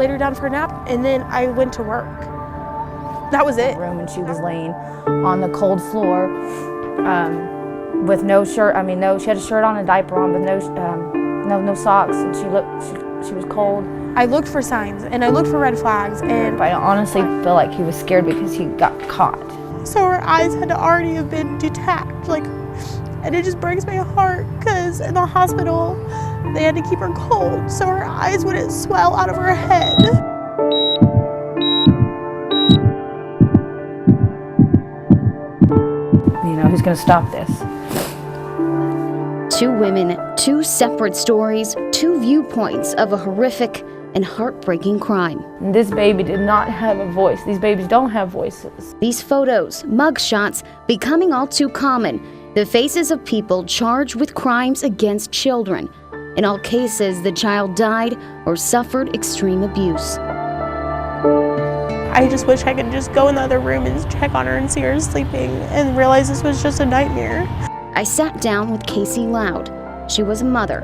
laid her down for a nap, and then I went to work. That was it. Room, and she was laying on the cold floor with no shirt. I mean, she had a shirt on, a diaper on, but no socks, and she was cold. I looked for signs, and I looked for red flags, and I honestly feel like he was scared because he got caught. So her eyes had to already have been detached, and it just breaks my heart because in the hospital they had to keep her cold so her eyes wouldn't swell out of her head. Who's going to stop this? Two women, two separate stories, two viewpoints of a horrific and heartbreaking crime. This baby did not have a voice. These babies don't have voices. These photos, mugshots, becoming all too common. The faces of people charged with crimes against children. In all cases, the child died or suffered extreme abuse. I just wish I could just go in the other room and check on her and see her sleeping and realize this was just a nightmare. I sat down with Casey Loud. She was a mother.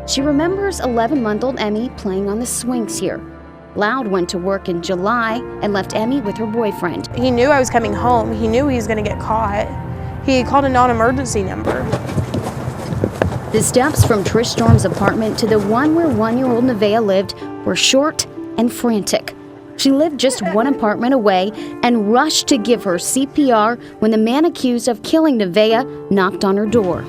She remembers 11-month-old Emmy playing on the swings here. Loud went to work in July and left Emmy with her boyfriend. He knew I was coming home. He knew he was going to get caught. He called a non-emergency number. The steps from Trish Storm's apartment to the one where 1-year-old Nevaeh lived were short and frantic. She lived just one apartment away and rushed to give her CPR when the man accused of killing Nevaeh knocked on her door.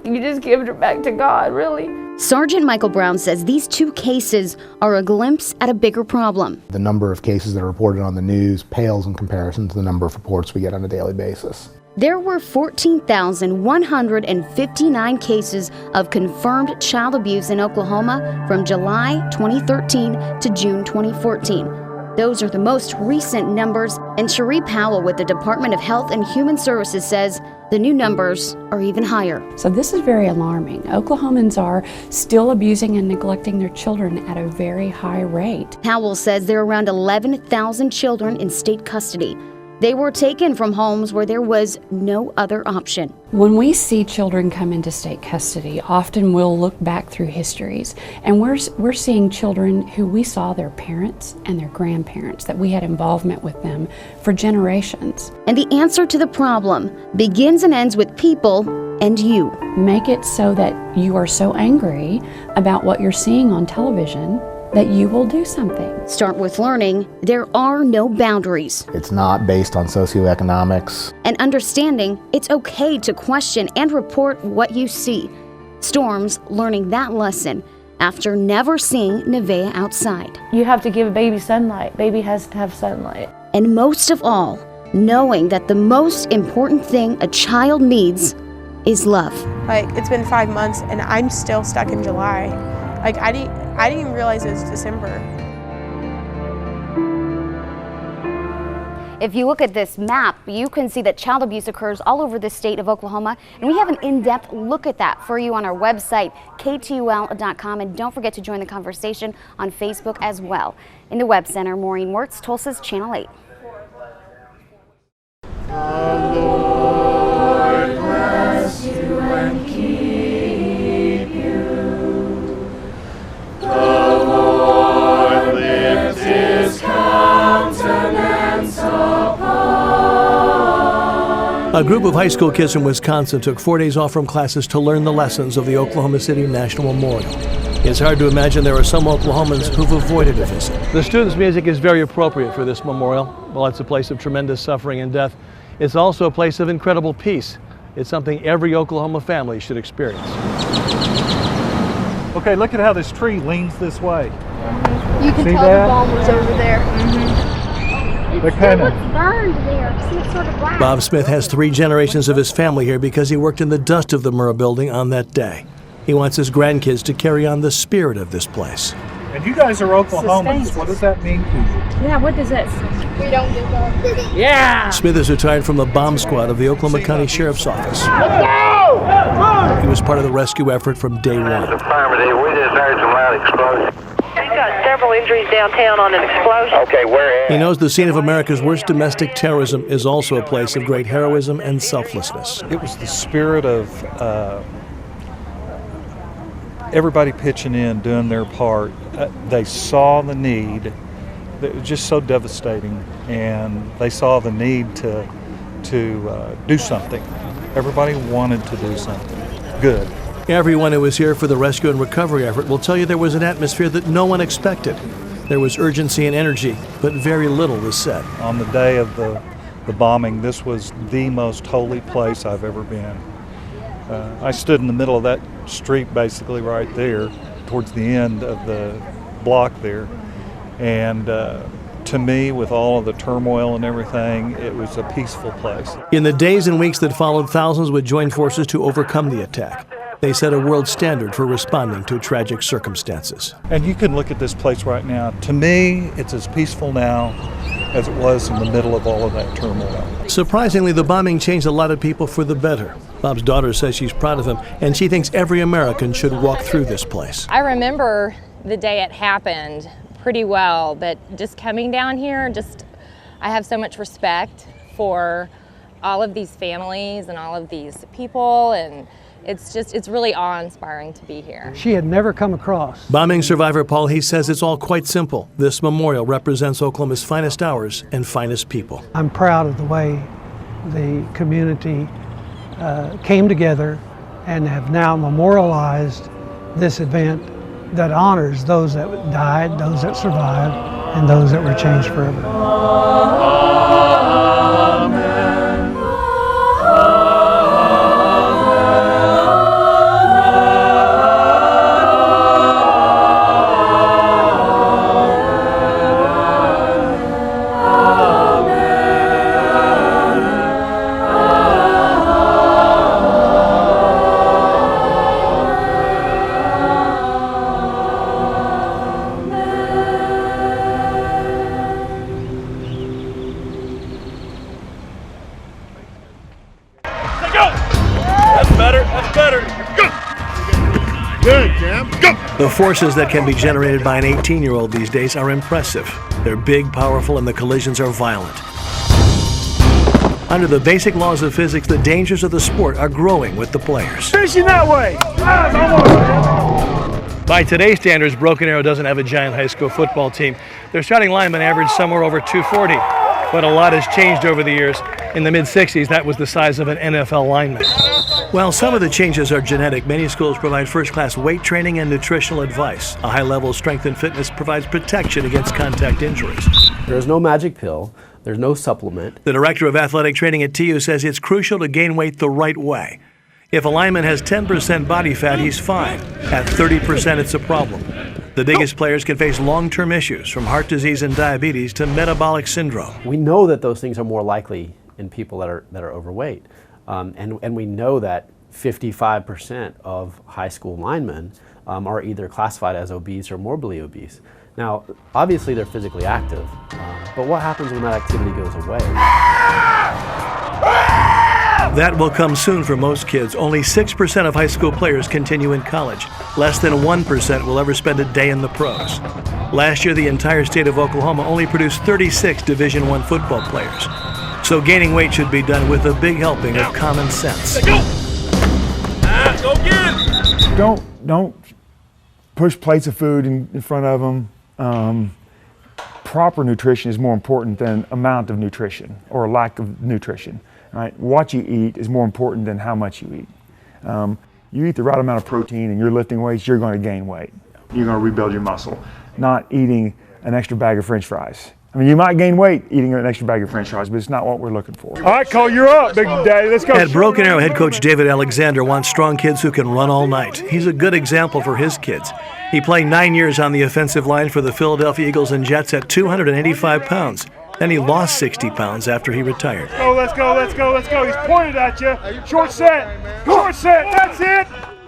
You just give her back to God, really. Sergeant Michael Brown says these two cases are a glimpse at a bigger problem. The number of cases that are reported on the news pales in comparison to the number of reports we get on a daily basis. There were 14,159 cases of confirmed child abuse in Oklahoma from July 2013 to June 2014. Those are the most recent numbers, and Cherie Powell with the Department of Health and Human Services says the new numbers are even higher. So this is very alarming. Oklahomans are still abusing and neglecting their children at a very high rate. Powell says there are around 11,000 children in state custody. They were taken from homes where there was no other option. When we see children come into state custody, often we'll look back through histories, and we're seeing children who we saw their parents and their grandparents, that we had involvement with them for generations. And the answer to the problem begins and ends with people and you. Make it so that you are so angry about what you're seeing on television that you will do something. Start with learning there are no boundaries. It's not based on socioeconomics. And understanding it's okay to question and report what you see. Storm's learning that lesson after never seeing Nevaeh outside. You have to give a baby sunlight. Baby has to have sunlight. And most of all, knowing that the most important thing a child needs is love. It's been 5 months and I'm still stuck in July. I didn't even realize it was December. If you look at this map, you can see that child abuse occurs all over the state of Oklahoma, and we have an in-depth look at that for you on our website, ktul.com, and don't forget to join the conversation on Facebook as well. In the Web Center, Maureen Wirtz, Tulsa's Channel 8. The Lord bless you and keep you. The Lord lift his countenance upon. A group of high school kids in Wisconsin took 4 days off from classes to learn the lessons of the Oklahoma City National Memorial. It's hard to imagine there are some Oklahomans who've avoided a visit. The students' music is very appropriate for this memorial. While it's a place of tremendous suffering and death, it's also a place of incredible peace. It's something every Oklahoma family should experience. Okay, look at how this tree leans this way. You can See tell that? the bomb was over there. They're kind of Burned there. See, it's sort of black. Bob Smith has 3 generations of his family here because he worked in the dust of the Murrah building on that day. He wants his grandkids to carry on the spirit of this place. And you guys are Oklahomans. What does that mean to you? Yeah, what does that say? We don't give up. Yeah! Smith is retired from the bomb squad of the Oklahoma County Sheriff's Office. He was part of the rescue effort from day one. Affirmative. We just heard some loud explosions. We've got several injuries downtown on an explosion. Okay, where at? He knows the scene of America's worst domestic terrorism is also a place of great heroism and selflessness. It was the spirit of everybody pitching in, doing their part. They saw the need. It was just so devastating, and they saw the need to do something. Everybody wanted to do something good. Everyone who was here for the rescue and recovery effort will tell you there was an atmosphere that no one expected. There was urgency and energy, but very little was said. On the day of the bombing, this was the most holy place I've ever been. I stood in the middle of that street, basically right there, towards the end of the block there. And to me, with all of the turmoil and everything, it was a peaceful place. In the days and weeks that followed, thousands would join forces to overcome the attack. They set a world standard for responding to tragic circumstances. And you can look at this place right now. To me, it's as peaceful now as it was in the middle of all of that turmoil. Surprisingly, the bombing changed a lot of people for the better. Bob's daughter says she's proud of him, and she thinks every American should walk through this place. I remember the day it happened pretty well, but just coming down here, I have so much respect for all of these families and all of these people, and it's really awe-inspiring to be here. She had never come across. Bombing survivor Paul, he says it's all quite simple. This memorial represents Oklahoma's finest hours and finest people. I'm proud of the way the community came together and have now memorialized this event that honors those that died, those that survived, and those that were changed forever. The forces that can be generated by an 18-year-old these days are impressive. They're big, powerful, and the collisions are violent. Under the basic laws of physics, the dangers of the sport are growing with the players. Finishing that way! By today's standards, Broken Arrow doesn't have a giant high school football team. Their starting linemen average somewhere over 240, but a lot has changed over the years. In the mid-'60s, that was the size of an NFL lineman. While some of the changes are genetic, many schools provide first-class weight training and nutritional advice. A high level of strength and fitness provides protection against contact injuries. There's no magic pill. There's no supplement. The director of athletic training at TU says it's crucial to gain weight the right way. If a lineman has 10% body fat, he's fine. At 30%, it's a problem. The biggest players can face long-term issues, from heart disease and diabetes to metabolic syndrome. We know that those things are more likely in people that are overweight. And we know that 55% of high school linemen are either classified as obese or morbidly obese. Now, obviously they're physically active, but what happens when that activity goes away? That will come soon for most kids. Only 6% of high school players continue in college. Less than 1% will ever spend a day in the pros. Last year, the entire state of Oklahoma only produced 36 Division I football players. So gaining weight should be done with a big helping of common sense. Go get it! Don't push plates of food in front of them. Proper nutrition is more important than amount of nutrition or lack of nutrition. Right? What you eat is more important than how much you eat. You eat the right amount of protein and you're lifting weights, you're going to gain weight. You're going to rebuild your muscle, not eating an extra bag of French fries. I mean, you might gain weight eating an extra bag of French fries, but it's not what we're looking for. All right, Cole, you're up, Big Daddy. Let's go. At Broken Arrow, head coach David Alexander wants strong kids who can run all night. He's a good example for his kids. He played 9 years on the offensive line for the Philadelphia Eagles and Jets at 285 pounds. Then he lost 60 pounds after he retired. Let's go. He's pointed at you. Short set, that's it.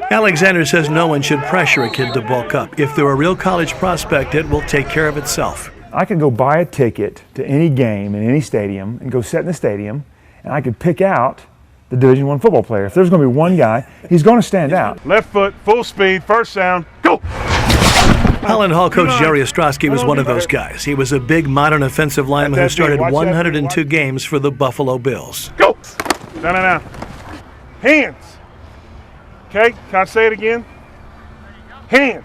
Alexander says no one should pressure a kid to bulk up. If they're a real college prospect, it will take care of itself. I could go buy a ticket to any game in any stadium and go sit in the stadium, and I could pick out the Division I football player. If there's going to be one guy, he's going to stand out. Left foot, full speed, first sound, go! Holland Hall coach Jerry Ostrowski was one of those guys. He was a big modern offensive lineman who started 102 games for the Buffalo Bills. Go! No. Hands. Okay, can I say it again? Hands,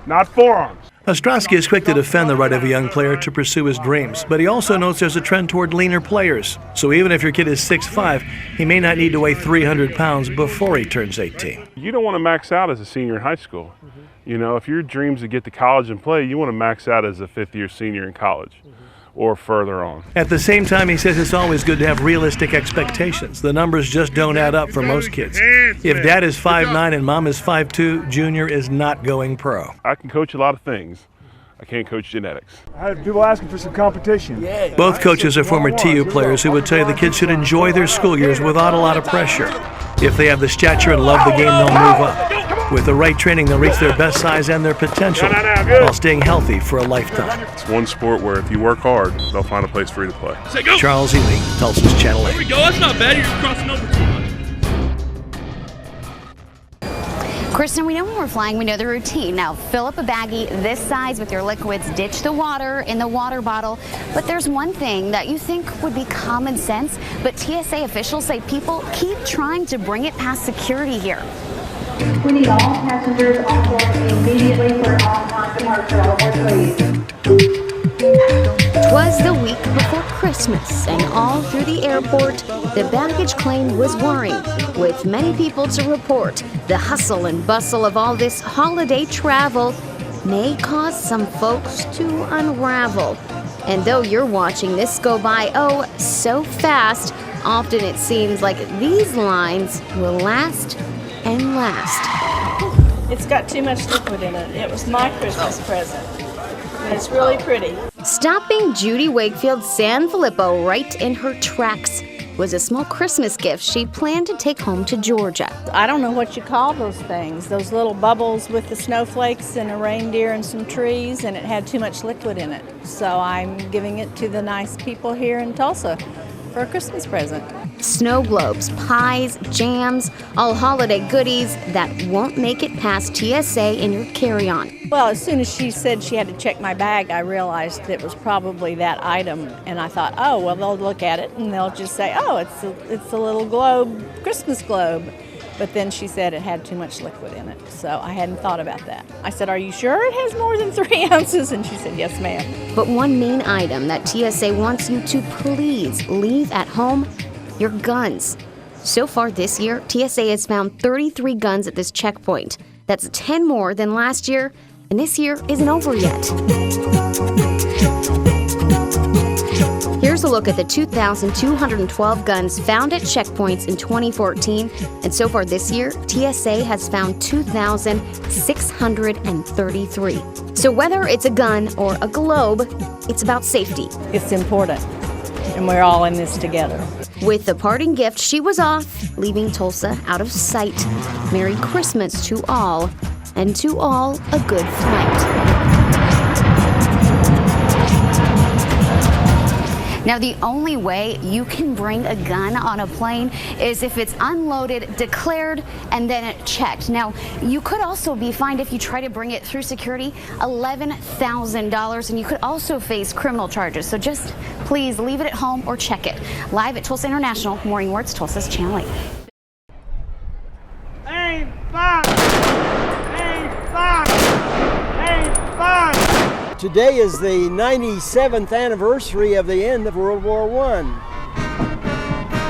not forearms. Ostrowski is quick to defend the right of a young player to pursue his dreams, but he also notes there's a trend toward leaner players. So even if your kid is 6'5", he may not need to weigh 300 pounds before he turns 18. You don't want to max out as a senior in high school. You know, if your dream's to get to college and play, you want to max out as a fifth-year senior in college or further on. At the same time, he says it's always good to have realistic expectations. The numbers just don't add up for most kids. If dad is 5'9" and mom is 5'2", Junior is not going pro. I can coach a lot of things. I can't coach genetics. I had people asking for some competition. Both coaches are former TU players who would tell you the kids should enjoy their school years without a lot of pressure. If they have the stature and love the game, they'll move up. With the right training, they'll reach their best size and their potential while staying healthy for a lifetime. It's one sport where if you work hard, they'll find a place for you to play. Charles Ely, Tulsa's Channel 8. There we go, that's not bad, you're just crossing over too much. Kristen, we know when we're flying, we know the routine. Now, fill up a baggie this size with your liquids, ditch the water in the water bottle. But there's one thing that you think would be common sense, but TSA officials say people keep trying to bring it past security here. We need all passengers on board immediately for an on-time departure. All aboard, please. 'Twas the week before Christmas, and all through the airport, the baggage claim was whirring, with many people to report. The hustle and bustle of all this holiday travel may cause some folks to unravel. And though you're watching this go by, oh, so fast, often it seems like these lines will last and last. It's got too much liquid in it. It was my Christmas present. And it's really pretty. Stopping Judy Wakefield Sanfilippo right in her tracks was a small Christmas gift she planned to take home to Georgia. I don't know what you call those things. Those little bubbles with the snowflakes and a reindeer and some trees, and it had too much liquid in it. So I'm giving it to the nice people here in Tulsa for a Christmas present. Snow globes, pies, jams, all holiday goodies that won't make it past TSA in your carry-on. Well, as soon as she said she had to check my bag, I realized it was probably that item, and I thought, oh, well, they'll look at it and they'll just say, oh, it's a little globe, Christmas globe. But then she said it had too much liquid in it, so I hadn't thought about that. I said, are you sure it has more than 3 ounces? And she said, yes, ma'am. But one main item that TSA wants you to please leave at home: your guns. So far this year, TSA has found 33 guns at this checkpoint. That's 10 more than last year, and this year isn't over yet. Here's a look at the 2,212 guns found at checkpoints in 2014, and so far this year, TSA has found 2,633. So whether it's a gun or a globe, it's about safety. It's important, and we're all in this together. With the parting gift, she was off, leaving Tulsa out of sight. Merry Christmas to all, and to all a good flight. Now, the only way you can bring a gun on a plane is if it's unloaded, declared, and then checked. Now, you could also be fined if you try to bring it through security, $11,000, and you could also face criminal charges. So just please leave it at home or check it. Live at Tulsa International, Maureen Wertz, Tulsa's Channel 8. Aim, fire! Aim, fire! Aim, fire! Today is the 97th anniversary of the end of World War I.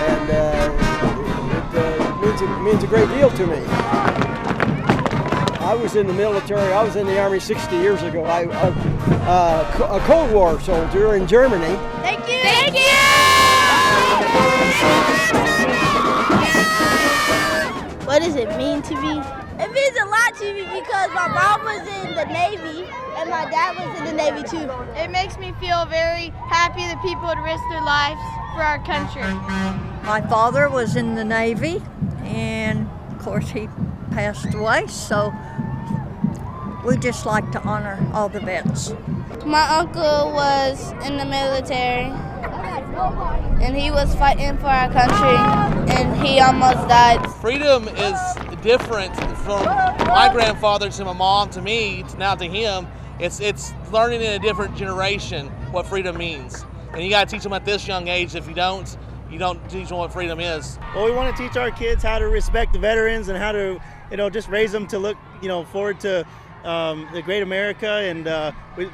And it means a great deal to me. I was in the military. I was in the Army 60 years ago. A Cold War soldier in Germany. Thank you! Thank you! What does it mean to me? It means a lot to me because my mom was in the Navy and my dad was in the Navy too. It makes me feel very happy that people would risk their lives for our country. My father was in the Navy, and of course he passed away, so we just like to honor all the vets. My uncle was in the military and he was fighting for our country and he almost died. Freedom is different from my grandfather to my mom to me to now to him. It's learning in a different generation what freedom means, and you got to teach them at this young age. If you don't, you don't teach them what freedom is. Well, we want to teach our kids how to respect the veterans and how to, just raise them to look, forward to the great America. And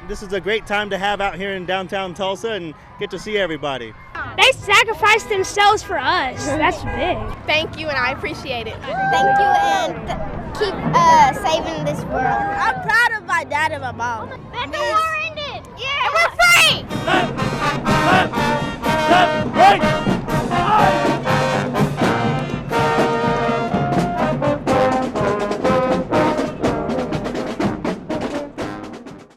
this is a great time to have out here in downtown Tulsa and get to see everybody. They sacrificed themselves for us. That's big. Thank you, and I appreciate it. Thank you, and keep saving this world. I'm proud of my dad and my mom. That's the war ended. Yeah, and we're free.